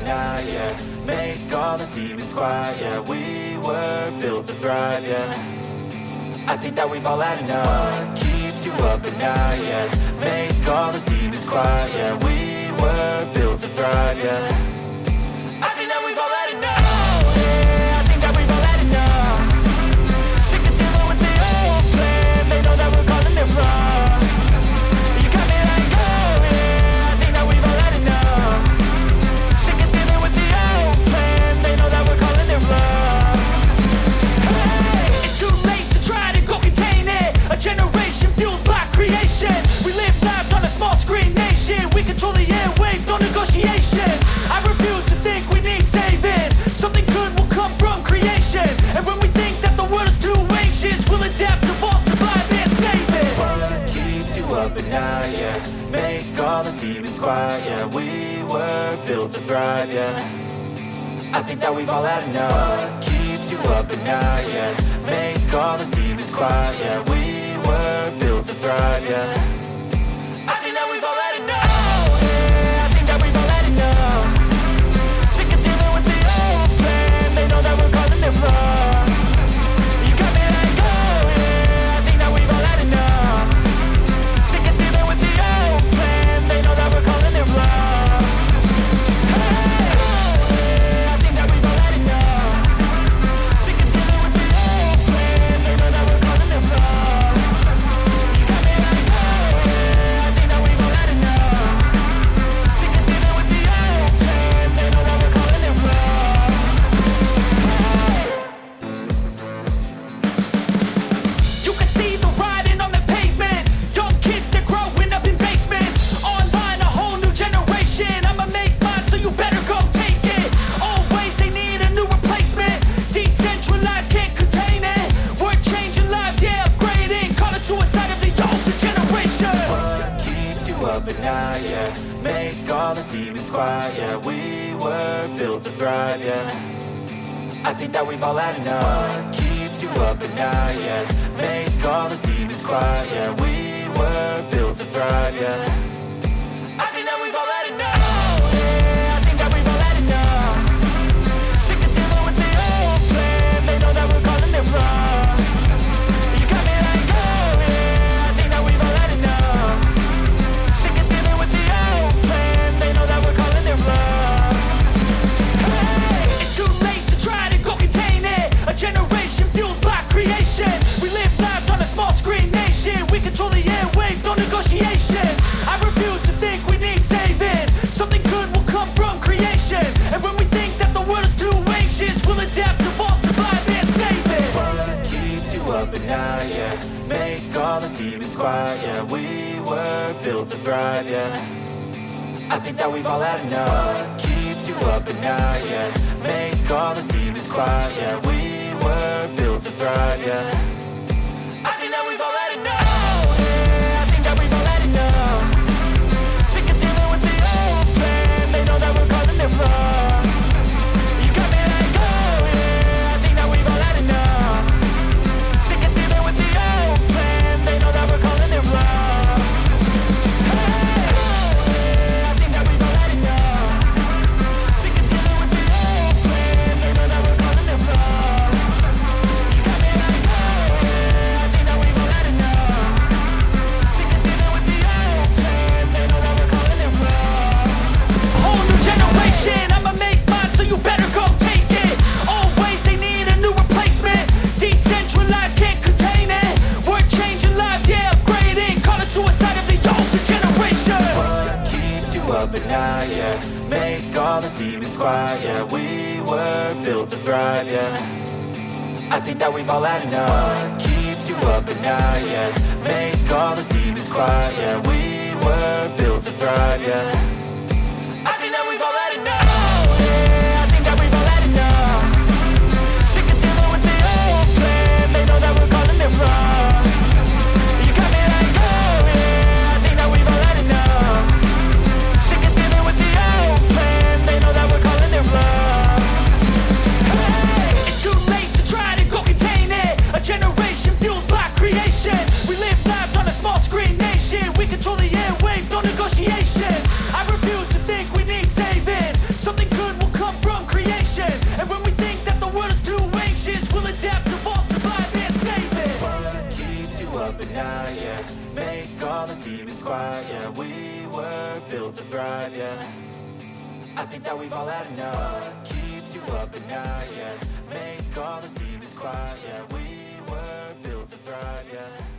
night, yeah. Make all the demons quiet, yeah. We were built to thrive, yeah. I think that we've all had enough. What keeps you up at night, yeah. Make all the demons quiet, yeah. We were built to thrive, yeah. I think that we've all had enough. Yeah, I think that we've all had enough. Sick of dealing with the old plan. They know that we're calling it wrong. You got me like, oh yeah, I think that we've all had enough. Sick of dealing with the old plan. They know that we're calling it wrong. Hey, it's too late to try to go contain it. A generation fueled by creation. We live lives on a small screen nation. We control the airwaves, no negotiation. I refuse to think we need saving. Something good will come from creation. And when we think that the world is too anxious, we'll adapt, evolve, survive and save it. What keeps you up at night, yeah. Make all the demons quiet, yeah. We were built to thrive, yeah. I think that we've all had enough. What keeps you up at night, yeah. Make all the demons quiet, yeah. We were built to thrive, yeah. I think that we've all had enough. Yeah, I think that we've all had enough. Sick of dealing with the old plan. They know that we're calling it wrong. You got me like, oh yeah, I think that we've all had enough. Sick of dealing with the old plan. They know that we're calling it wrong. Hey, oh yeah, I think that we've all had enough. Sick of dealing with the old plan. They know that we're calling it wrong. You got me like, oh yeah, I think that we've all had enough. Sick of dealing with the old plan. They know that we're calling it wrong. You can see the writing on the pavement. Young kids, they're growing up in basements. Online, a whole new generation. I'ma make mine, so you better go take it. Always, they need a new replacement. Decentralized, can't contain it. We're changing lives, yeah, upgrading. Call it suicide of the older generation. What keeps you up at night, yeah. Make all the demons quiet, yeah. We were built to thrive, yeah. I think that we've all had enough. What keeps you up at night, yeah. Make all the demons quiet, yeah. We were built to thrive, yeah. I think that we've all had enough. Yeah, I think that we've all had enough. Sick of dealing with the old plan. They know that we're calling it wrong. You got me like, oh yeah, I think that we've all had enough. Sick of dealing with the old plan. They know that we're calling it wrong. Hey, it's too late to try to go contain it. A generation fueled by creation. We live lives on a small screen nation. We control the airwaves, no negotiation. I refuse to think we need saving. Something good will come from creation. And when we think that the world is too anxious, we'll adapt, evolve, survive and save it. What keeps you up at night, yeah. Make all the demons quiet, yeah. We were built to thrive, yeah. I think that we've all had enough. What keeps you up at night, yeah. Make all the demons quiet, yeah. We were built to thrive, yeah. I think that we've all had enough. Yeah, I think that we've all had enough. Sick of dealing with the old plan. They know that we're calling it wrong. You got me like, oh yeah, I think that we've all had enough. Sick of dealing with the old plan. They know that we're calling it wrong. Hey, oh yeah, I think that we've all had enough. Sick of dealing with the old plan. They know that we're calling it wrong. You got me like, oh yeah, I think that we've all had enough. Sick of dealing with the old plan. They know that we're calling it wrong. A whole new generation. I'ma make mine, so you better go take it. Always, they need a new replacement. Decentralized, can't contain it. We're changing lives, yeah, upgrading. Call it suicide of the older generation. What keeps you up at night, yeah. Make all the demons quiet, yeah. We were built to thrive, yeah. I think that we've all had enough. What keeps you up at night, yeah. Make all the demons quiet, yeah. We were built to thrive, yeah. I think that we've all had enough. Yeah, I think that we've all had enough. Sick of dealing with the old plan. They know that we're calling it wrong. You got me like, oh yeah, I think that we've all had enough. Sick of dealing with the old plan. They know that we're calling it wrong. Hey, it's too late to try to go contain it. A generation fueled by creation. We live lives on a small screen nation. We control the airwaves, no negotiation. I sky, yeah. We were built to thrive, yeah. I think that we've all had enough. What keeps you up at night, yeah. Make all the demons quiet, yeah. We were built to thrive, yeah.